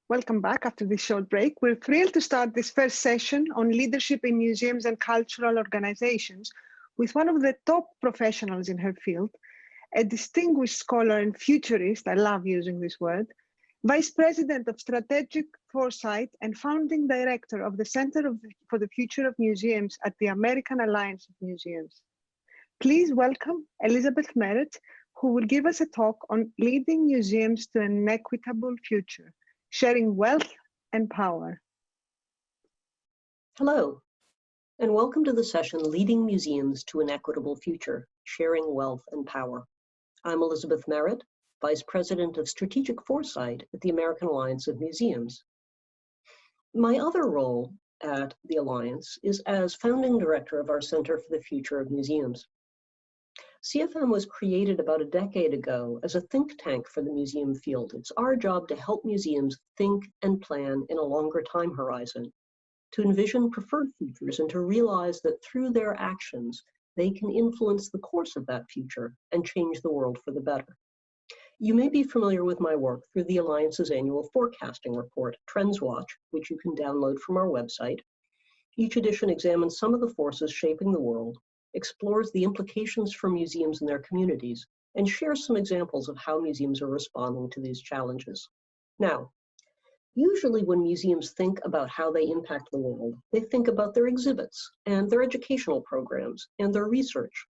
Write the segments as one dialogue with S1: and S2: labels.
S1: Welcome back after this short break. We're thrilled to start this first session on leadership in museums and cultural organizations with one of the top professionals in her field, a distinguished scholar and futurist, I love using this word, Vice President of Strategic Foresight and Founding Director of the Center for the Future of Museums at the American Alliance of Museums. Please welcome Elizabeth Merritt, who will give us a talk on leading museums to an equitable future, sharing wealth and power.
S2: Hello, and welcome to the session, Leading Museums to an Equitable Future, Sharing Wealth and Power. I'm Elizabeth Merritt, Vice President of Strategic Foresight at the American Alliance of Museums. My other role at the Alliance is as Founding Director of our Center for the Future of Museums. CFM was created about a decade ago as a think tank for the museum field. It's our job to help museums think and plan in a longer time horizon, to envision preferred futures and to realize that through their actions, they can influence the course of that future and change the world for the better. You may be familiar with my work through the Alliance's annual forecasting report, Trends Watch, which you can download from our website. Each edition examines some of the forces shaping the world, explores the implications for museums and their communities, and shares some examples of how museums are responding to these challenges. Now, usually when museums think about how they impact the world, they think about their exhibits and their educational programs and their research.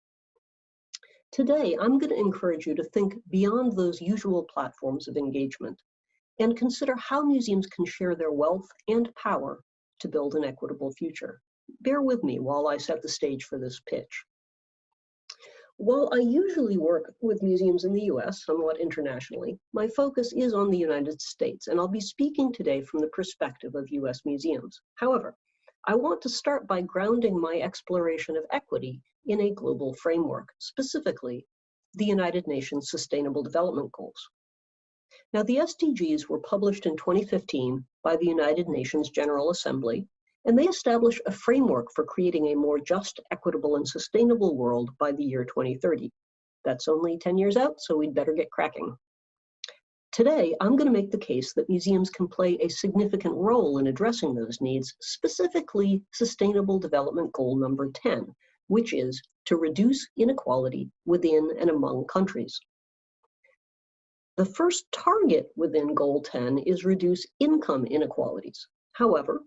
S2: Today, I'm going to encourage you to think beyond those usual platforms of engagement and consider how museums can share their wealth and power to build an equitable future. Bear with me while I set the stage for this pitch. While I usually work with museums in the U.S., somewhat internationally, my focus is on the United States, and I'll be speaking today from the perspective of U.S. museums. However, I want to start by grounding my exploration of equity in a global framework, specifically the United Nations Sustainable Development Goals. Now, the SDGs were published in 2015 by the United Nations General Assembly, and they establish a framework for creating a more just, equitable, and sustainable world by the year 2030. That's only 10 years out, so we'd better get cracking. Today, I'm going to make the case that museums can play a significant role in addressing those needs, specifically Sustainable Development Goal number 10, which is to reduce inequality within and among countries. The first target within Goal 10 is reduce income inequalities. However,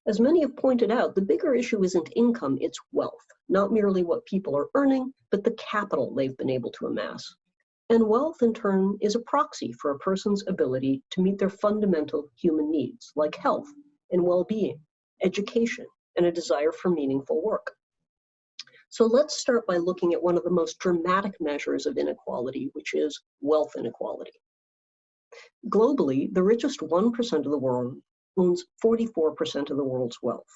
S2: as many have pointed out, the bigger issue isn't income, it's wealth, not merely what people are earning, but the capital they've been able to amass. And wealth, in turn, is a proxy for a person's ability to meet their fundamental human needs, like health and well-being, education, and a desire for meaningful work. So let's start by looking at one of the most dramatic measures of inequality, which is wealth inequality. Globally, the richest 1% of the world owns 44% of the world's wealth.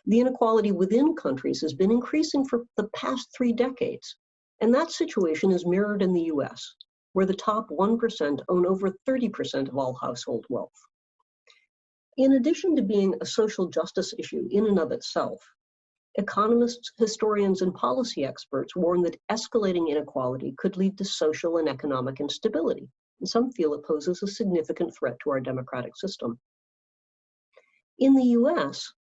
S2: The inequality within countries has been increasing for the past 3 decades, and that situation is mirrored in the US, where the top 1% own over 30% of all household wealth. In addition to being a social justice issue in and of itself, economists, historians, and policy experts warn that escalating inequality could lead to social and economic instability, and some feel it poses a significant threat to our democratic system. In the US,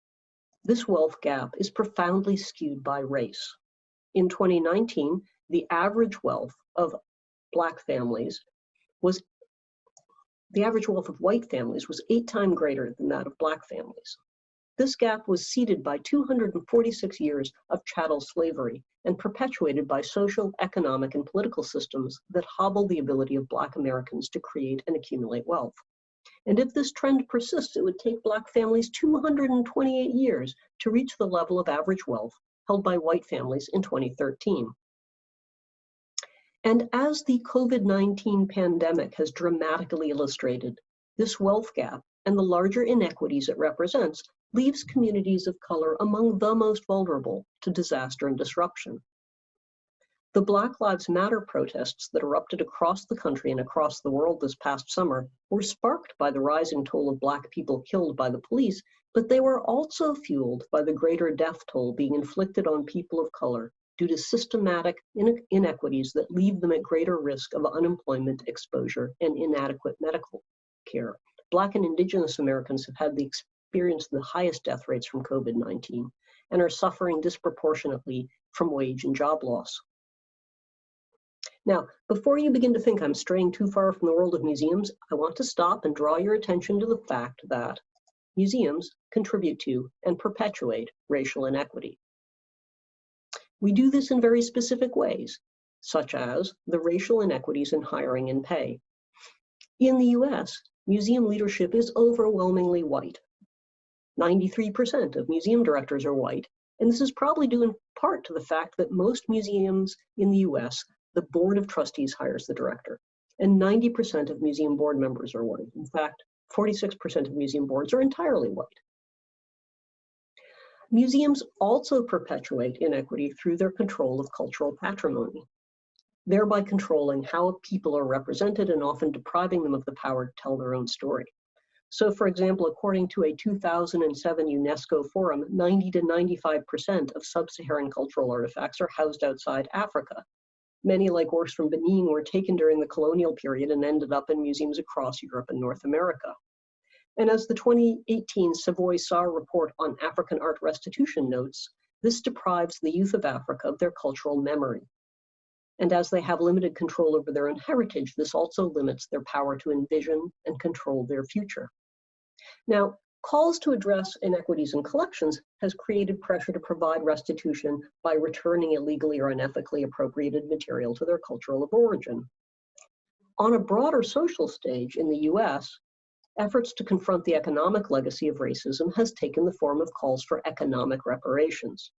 S2: this wealth gap is profoundly skewed by race. In 2019, the average wealth of white families was 8 times greater than that of Black families. This gap was seeded by 246 years of chattel slavery and perpetuated by social, economic, and political systems that hobble the ability of Black Americans to create and accumulate wealth. And if this trend persists, it would take Black families 228 years to reach the level of average wealth held by white families in 2013. And as the COVID-19 pandemic has dramatically illustrated, this wealth gap and the larger inequities it represents leaves communities of color among the most vulnerable to disaster and disruption. The Black Lives Matter protests that erupted across the country and across the world this past summer were sparked by the rising toll of Black people killed by the police, but they were also fueled by the greater death toll being inflicted on people of color due to systematic inequities that leave them at greater risk of unemployment, exposure, and inadequate medical care. Black and Indigenous Americans have had experienced the highest death rates from COVID-19 and are suffering disproportionately from wage and job loss. Now, before you begin to think I'm straying too far from the world of museums, I want to stop and draw your attention to the fact that museums contribute to and perpetuate racial inequity. We do this in very specific ways, such as the racial inequities in hiring and pay. In the U.S., museum leadership is overwhelmingly white. 93% of museum directors are white, and this is probably due in part to the fact that most museums in the U.S., the board of trustees hires the director, and 90% of museum board members are white. In fact, 46% of museum boards are entirely white. Museums also perpetuate inequity through their control of cultural patrimony, thereby controlling how people are represented and often depriving them of the power to tell their own story. So, for example, according to a 2007 UNESCO forum, 90 to 95% of sub-Saharan cultural artifacts are housed outside Africa. Many, like works from Benin, were taken during the colonial period and ended up in museums across Europe and North America. And as the 2018 Savoy-Sarr report on African art restitution notes, this deprives the youth of Africa of their cultural memory. And as they have limited control over their own heritage, this also limits their power to envision and control their future. Now, calls to address inequities in collections has created pressure to provide restitution by returning illegally or unethically appropriated material to their cultural of origin. On a broader social stage in the US, efforts to confront the economic legacy of racism has taken the form of calls for economic reparations.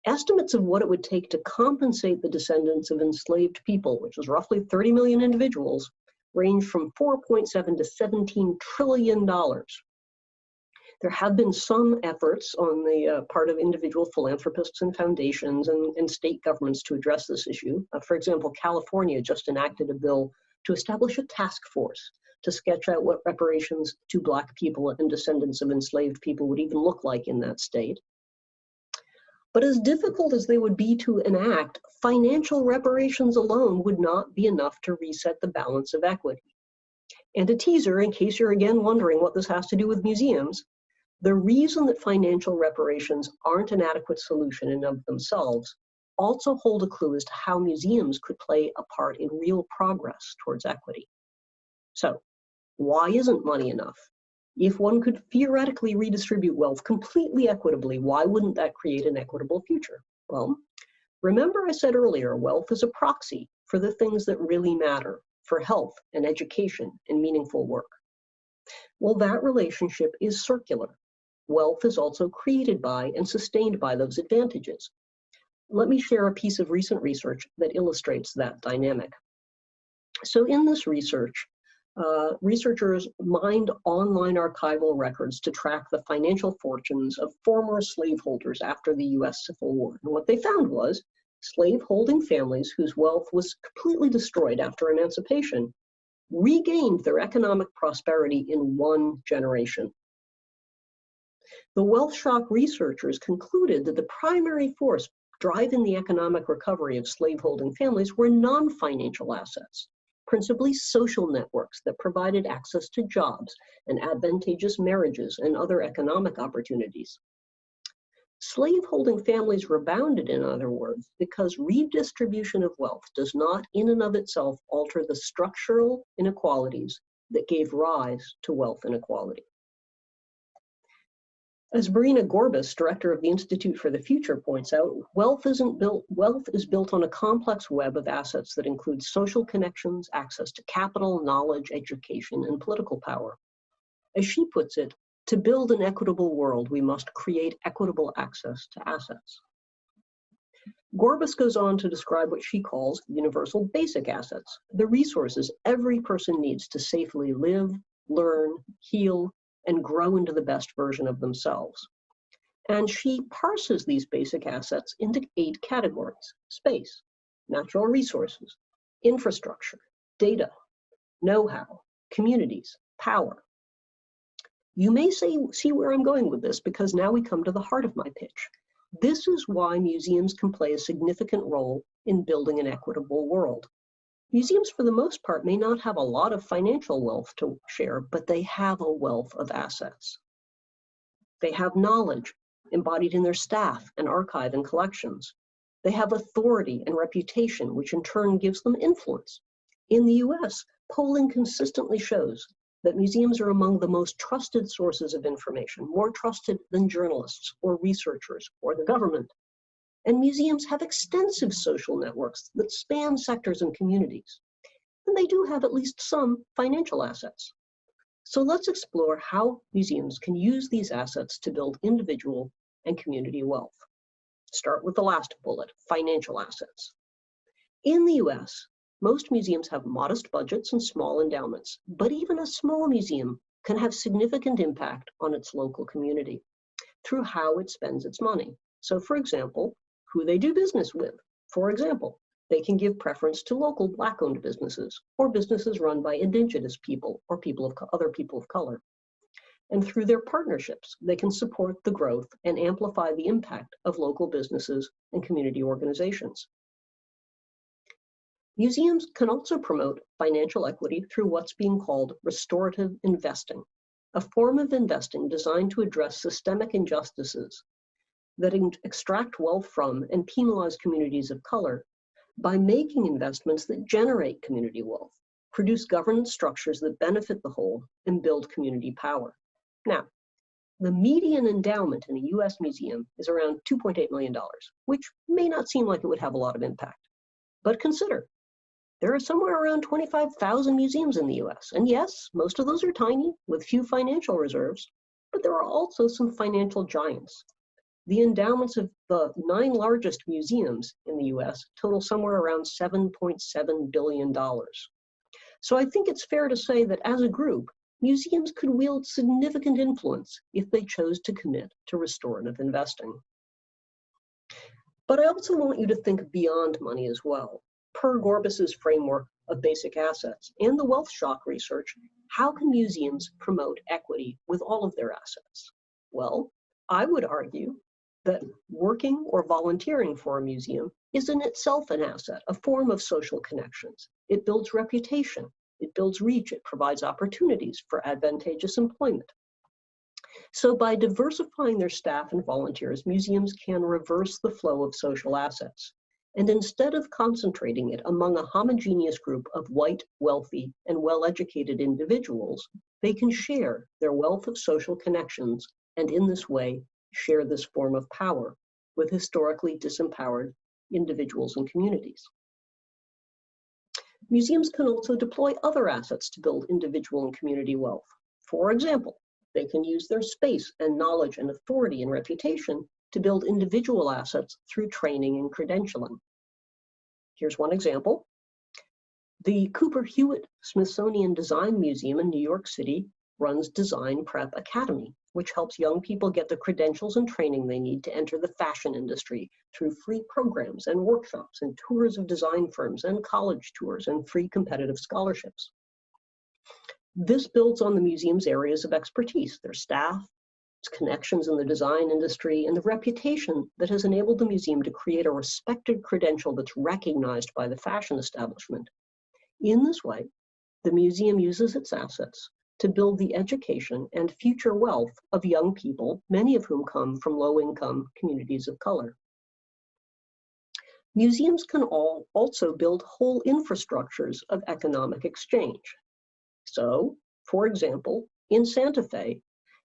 S2: Estimates of what it would take to compensate the descendants of enslaved people, which is roughly 30 million individuals, range from $4.7 to $17 trillion. There have been some efforts on the part of individual philanthropists and foundations and state governments to address this issue. For example, California just enacted a bill to establish a task force to sketch out what reparations to Black people and descendants of enslaved people would even look like in that state. But as difficult as they would be to enact, financial reparations alone would not be enough to reset the balance of equity. And a teaser, in case you're again wondering what this has to do with museums, the reason that financial reparations aren't an adequate solution in and of themselves also hold a clue as to how museums could play a part in real progress towards equity. So, why isn't money enough? If one could theoretically redistribute wealth completely equitably, why wouldn't that create an equitable future? Well, remember I said earlier, wealth is a proxy for the things that really matter, for health and education and meaningful work. Well, that relationship is circular. Wealth is also created by and sustained by those advantages. Let me share a piece of recent research that illustrates that dynamic. So in this research, researchers mined online archival records to track the financial fortunes of former slaveholders after the U.S. Civil War. And what they found was slaveholding families whose wealth was completely destroyed after emancipation regained their economic prosperity in one generation. The wealth shock researchers concluded that the primary force driving the economic recovery of slaveholding families were non-financial assets, principally social networks that provided access to jobs and advantageous marriages and other economic opportunities. Slaveholding families rebounded, in other words, because redistribution of wealth does not in and of itself alter the structural inequalities that gave rise to wealth inequality. As Marina Gorbis, director of the Institute for the Future, points out, wealth is built on a complex web of assets that include social connections, access to capital, knowledge, education, and political power. As she puts it, to build an equitable world, we must create equitable access to assets. Gorbis goes on to describe what she calls universal basic assets, the resources every person needs to safely live, learn, heal, and grow into the best version of themselves. And she parses these basic assets into 8 categories: space, natural resources, infrastructure, data, know-how, communities, power. You may see where I'm going with this, because now we come to the heart of my pitch. This is why museums can play a significant role in building an equitable world. Museums, for the most part, may not have a lot of financial wealth to share, but they have a wealth of assets. They have knowledge embodied in their staff and archive and collections. They have authority and reputation, which in turn gives them influence. In the US, polling consistently shows that museums are among the most trusted sources of information, more trusted than journalists or researchers or the government. And museums have extensive social networks that span sectors and communities. And they do have at least some financial assets. So let's explore how museums can use these assets to build individual and community wealth. Start with the last bullet, financial assets. In the US, most museums have modest budgets and small endowments, but even a small museum can have significant impact on its local community through how it spends its money. So for example, who they do business with. For example, they can give preference to local Black-owned businesses or businesses run by indigenous people or other people of color. And through their partnerships, they can support the growth and amplify the impact of local businesses and community organizations. Museums can also promote financial equity through what's being called restorative investing, a form of investing designed to address systemic injustices that extract wealth from and penalize communities of color by making investments that generate community wealth, produce governance structures that benefit the whole, and build community power. Now, the median endowment in a US museum is around $2.8 million, which may not seem like it would have a lot of impact. But consider, there are somewhere around 25,000 museums in the US. And yes, most of those are tiny with few financial reserves, but there are also some financial giants. The endowments of the 9 largest museums in the US total somewhere around $7.7 billion. So I think it's fair to say that as a group, museums could wield significant influence if they chose to commit to restorative investing. But I also want you to think beyond money as well. Per Gorbis's framework of basic assets and the wealth shock research, how can museums promote equity with all of their assets? Well, I would argue that working or volunteering for a museum is in itself an asset, a form of social connections. It builds reputation, it builds reach, it provides opportunities for advantageous employment. So by diversifying their staff and volunteers, museums can reverse the flow of social assets. And instead of concentrating it among a homogeneous group of white, wealthy, and well-educated individuals, they can share their wealth of social connections and in this way share this form of power with historically disempowered individuals and communities. Museums can also deploy other assets to build individual and community wealth. For example, they can use their space and knowledge and authority and reputation to build individual assets through training and credentialing. Here's one example. The Cooper-Hewitt Smithsonian Design Museum in New York City runs Design Prep Academy, which helps young people get the credentials and training they need to enter the fashion industry through free programs and workshops and tours of design firms and college tours and free competitive scholarships. This builds on the museum's areas of expertise, their staff, its connections in the design industry, and the reputation that has enabled the museum to create a respected credential that's recognized by the fashion establishment. In this way, the museum uses its assets to build the education and future wealth of young people, many of whom come from low-income communities of color. Museums can also build whole infrastructures of economic exchange. So, for example, in Santa Fe,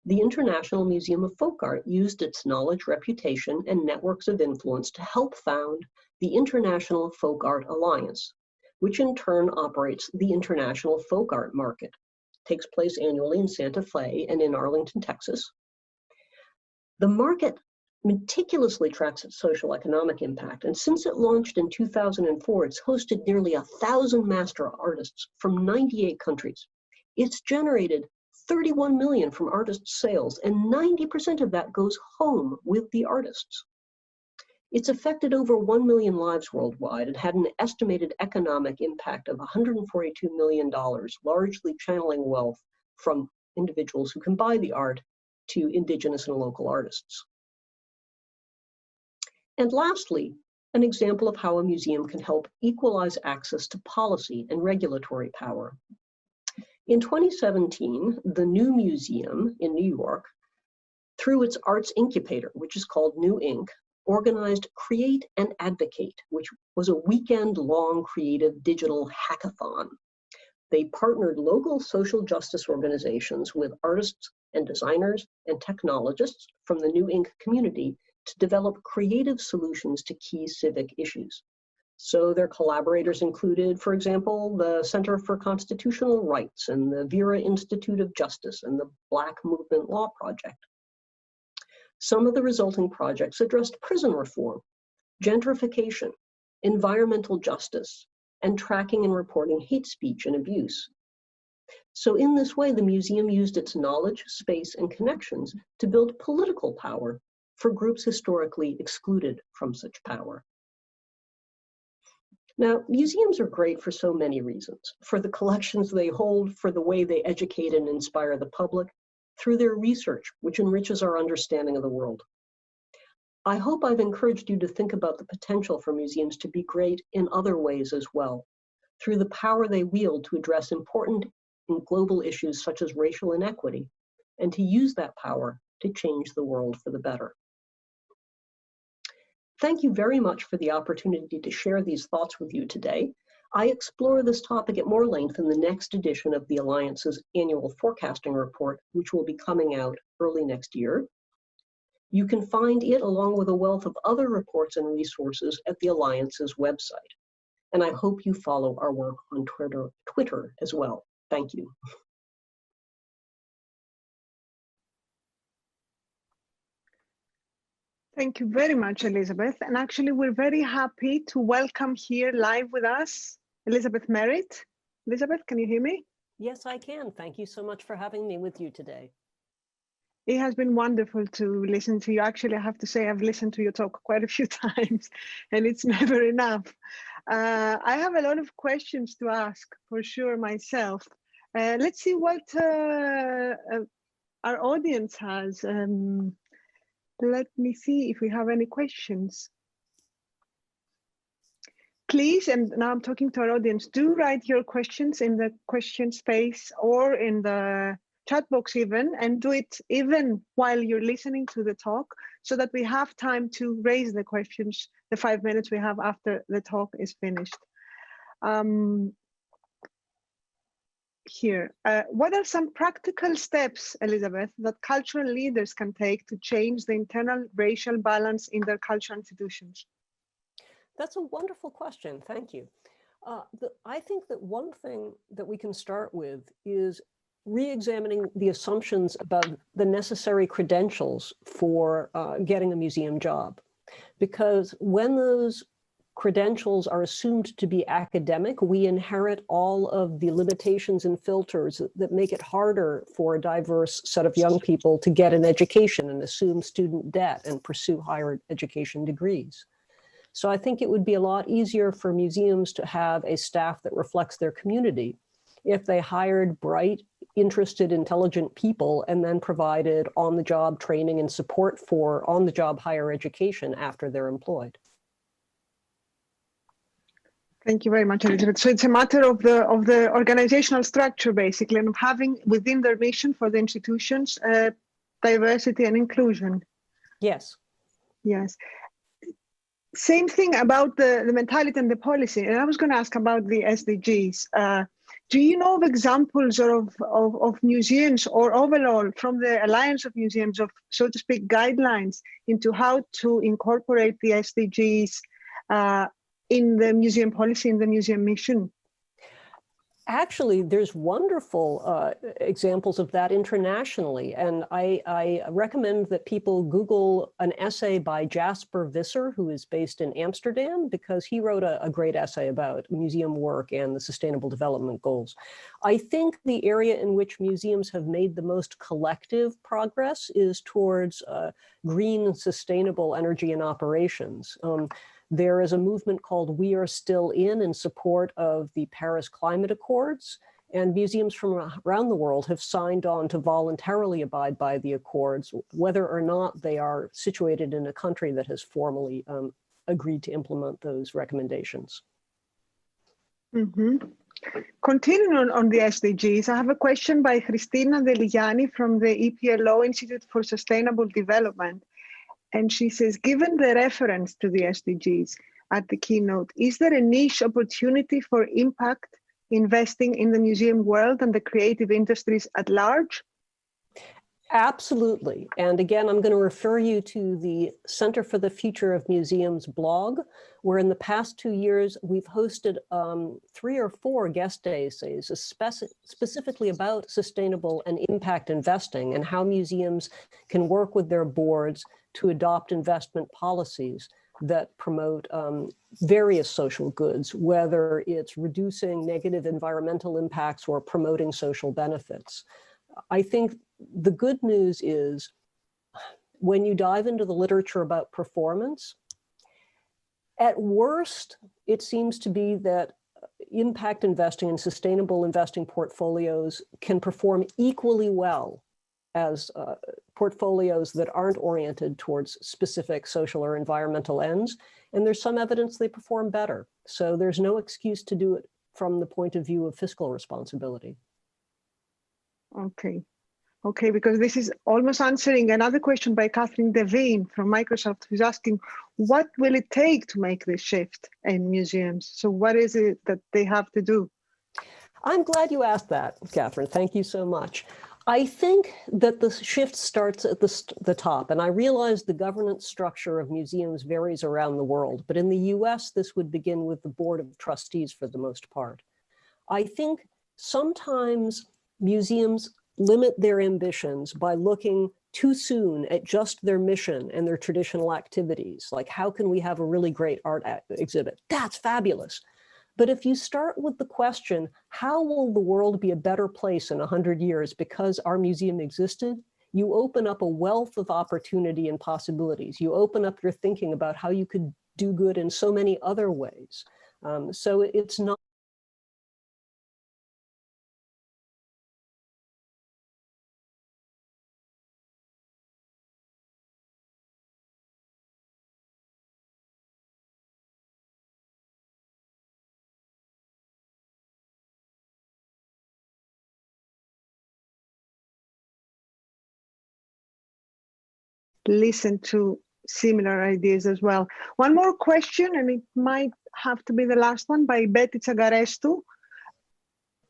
S2: the International Museum of Folk Art used its knowledge, reputation, and networks of influence to help found the International Folk Art Alliance, which in turn operates the International Folk Art Market. It takes place annually in Santa Fe and in Arlington, Texas. The market meticulously tracks its social economic impact, and since it launched in 2004, it's hosted nearly 1,000 master artists from 98 countries. It's generated $31 million from artist sales, and 90% of that goes home with the artists. It's affected over 1 million lives worldwide and had an estimated economic impact of $142 million, largely channeling wealth from individuals who can buy the art to indigenous and local artists. And lastly, an example of how a museum can help equalize access to policy and regulatory power. In 2017, the New Museum in New York, through its arts incubator, which is called New Inc., organized Create and Advocate, which was a weekend-long creative digital hackathon. They partnered local social justice organizations with artists and designers and technologists from the New Inc. community to develop creative solutions to key civic issues. So their collaborators included, for example, the Center for Constitutional Rights and the Vera Institute of Justice and the Black Movement Law Project. Some of the resulting projects addressed prison reform, gentrification, environmental justice, and tracking and reporting hate speech and abuse. So in this way, the museum used its knowledge, space, and connections to build political power for groups historically excluded from such power. Now, museums are great for so many reasons: for the collections they hold, for the way they educate and inspire the public, through their research, which enriches our understanding of the world. I hope I've encouraged you to think about the potential for museums to be great in other ways as well, through the power they wield to address important and global issues such as racial inequity, and to use that power to change the world for the better. Thank you very much for the opportunity to share these thoughts with you today. I explore this topic at more length in the next edition of the Alliance's annual forecasting report, which will be coming out early next year. You can find it along with a wealth of other reports and resources at the Alliance's website. And I hope you follow our work on Twitter as well. Thank you.
S1: Thank you very much, Elizabeth. And actually, we're very happy to welcome here live with us, Elizabeth Merritt. Elizabeth, can you hear me?
S2: Yes, I can. Thank you so much for having me with you today.
S1: It has been wonderful to listen to you. Actually, I have to say I've listened to your talk quite a few times, and it's never enough. I have a lot of questions to ask for sure myself. Let's see what our audience has. Let me see if we have any questions. Please, and now I'm talking to our audience, do write your questions in the question space or in the chat box even, and do it even while you're listening to the talk so that we have time to raise the questions the 5 minutes we have after the talk is finished. Here, what are some practical steps, Elizabeth, that cultural leaders can take to change the internal racial balance in their cultural institutions?
S2: That's a wonderful question. Thank you. I think that one thing that we can start with is re-examining the assumptions about the necessary credentials for getting a museum job. Because when those credentials are assumed to be academic, we inherit all of the limitations and filters that make it harder for a diverse set of young people to get an education and assume student debt and pursue higher education degrees. So I think it would be a lot easier for museums to have a staff that reflects their community if they hired bright, interested, intelligent people and then provided on-the-job training and support for on-the-job higher education after they're employed.
S1: Thank you very much, Elizabeth. So it's a matter of the organizational structure, basically, and of having within their mission for the institutions diversity and inclusion.
S2: Yes.
S1: Yes. Same thing about the mentality and the policy. And I was going to ask about the SDGs. Do you know of examples of museums or overall from the Alliance of Museums of, so to speak, guidelines into how to incorporate the SDGs in the museum policy, in the museum mission?
S2: Actually, there's wonderful examples of that internationally. And I recommend that people Google an essay by Jasper Visser, who is based in Amsterdam, because he wrote a great essay about museum work and the Sustainable Development Goals. I think the area in which museums have made the most collective progress is towards green, sustainable energy and operations. There is a movement called We Are Still in support of the Paris Climate Accords, and museums from around the world have signed on to voluntarily abide by the accords, whether or not they are situated in a country that has formally agreed to implement those recommendations.
S1: Mm-hmm. Continuing on the SDGs, I have a question by Cristina Deligiani from the EPLO Institute for Sustainable Development. And she says, given the reference to the SDGs at the keynote, is there a niche opportunity for impact investing in the museum world and the creative industries at large?
S2: Absolutely. And again, I'm going to refer you to the Center for the Future of Museums blog, where in the past 2 years, we've hosted 3 or 4 guest essays specifically about sustainable and impact investing and how museums can work with their boards to adopt investment policies that promote various social goods, whether it's reducing negative environmental impacts or promoting social benefits. I think the good news is when you dive into the literature about performance, at worst, it seems to be that impact investing and sustainable investing portfolios can perform equally well as portfolios that aren't oriented towards specific social or environmental ends. And there's some evidence they perform better. So there's no excuse to do it from the point of view of fiscal responsibility.
S1: Okay, because this is almost answering another question by Catherine Devine from Microsoft, who's asking, what will it take to make this shift in museums? So what is it that they have to do?
S2: I'm glad you asked that, Catherine. Thank you so much. I think that the shift starts at the top, and I realize the governance structure of museums varies around the world, but in the US, this would begin with the board of trustees for the most part. I think sometimes museums limit their ambitions by looking too soon at just their mission and their traditional activities. Like, how can we have a really great art exhibit? That's fabulous. But if you start with the question, how will the world be a better place in 100 years because our museum existed? You open up a wealth of opportunity and possibilities. You open up your thinking about how you could do good in so many other ways. So it's not
S1: listen to similar ideas as well. One more question, and it might have to be the last one, by Betty Tsagarestou.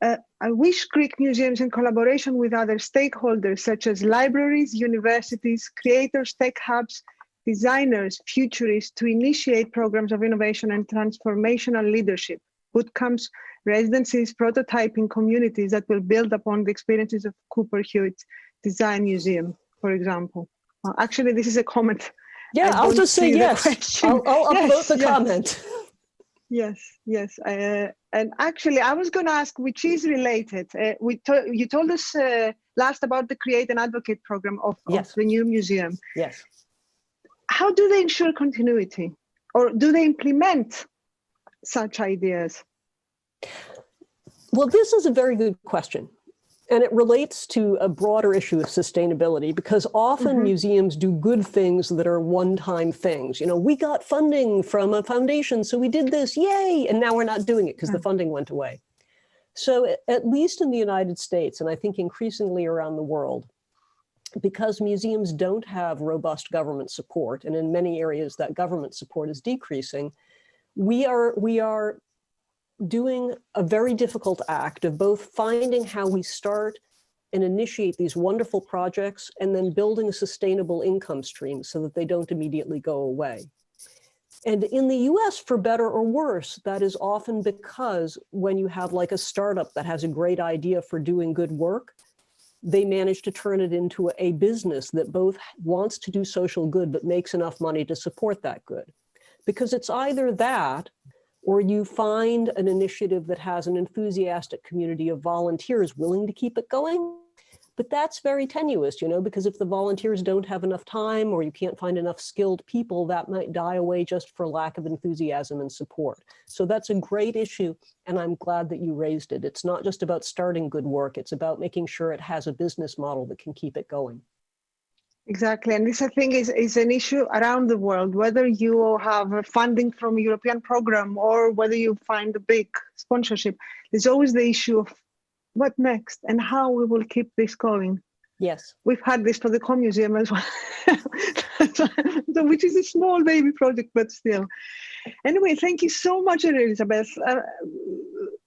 S1: I wish Greek museums, in collaboration with other stakeholders such as libraries, universities, creators, tech hubs, designers, futurists, to initiate programs of innovation and transformational leadership, bootcamps, residencies, prototyping communities that will build upon the experiences of Cooper-Hewitt's Design Museum, for example. Actually, this is a comment.
S2: Yeah, I'll just say yes. I'll upvote the comment.
S1: Yes. And actually, I was going to ask, which is related. You told us last about the Create and Advocate program of the new museum.
S2: Yes.
S1: How do they ensure continuity? Or do they implement such ideas?
S2: Well, this is a very good question. And it relates to a broader issue of sustainability, because often museums do good things that are one-time things. You know, we got funding from a foundation, so we did this, yay! And now we're not doing it because the funding went away. So at least in the United States, and I think increasingly around the world, because museums don't have robust government support, and in many areas that government support is decreasing, we are doing a very difficult act of both finding how we start and initiate these wonderful projects and then building a sustainable income stream so that they don't immediately go away. And in the US, for better or worse, that is often because when you have like a startup that has a great idea for doing good work, they manage to turn it into a business that both wants to do social good but makes enough money to support that good. Because it's either that, or you find an initiative that has an enthusiastic community of volunteers willing to keep it going. But that's very tenuous, you know, because if the volunteers don't have enough time or you can't find enough skilled people, that might die away just for lack of enthusiasm and support. So that's a great issue, and I'm glad that you raised it. It's not just about starting good work, it's about making sure it has a business model that can keep it going.
S1: Exactly. And this, I think, is an issue around the world, whether you have funding from a European program or whether you find a big sponsorship. There's always the issue of what next and how we will keep this going.
S2: Yes.
S1: We've had this for the CoMuseum as well, which is a small baby project, but still. Anyway, thank you so much, Elizabeth.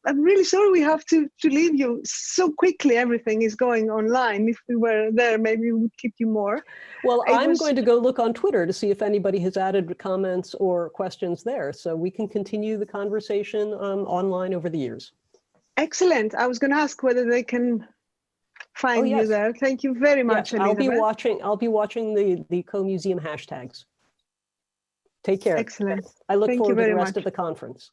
S1: I'm really sorry we have to leave you so quickly. Everything is going online. If we were there, maybe we would keep you more.
S2: Well, I'm going to go look on Twitter to see if anybody has added comments or questions there, so we can continue the conversation online over the years.
S1: Excellent. I was going to ask whether they can find you there. Thank you very much,
S2: yes,
S1: Elizabeth.
S2: I'll be watching the CoMuseum hashtags. Take care.
S1: Excellent.
S2: I look
S1: Thank
S2: forward
S1: you
S2: to
S1: very
S2: the rest
S1: much.
S2: of the conference.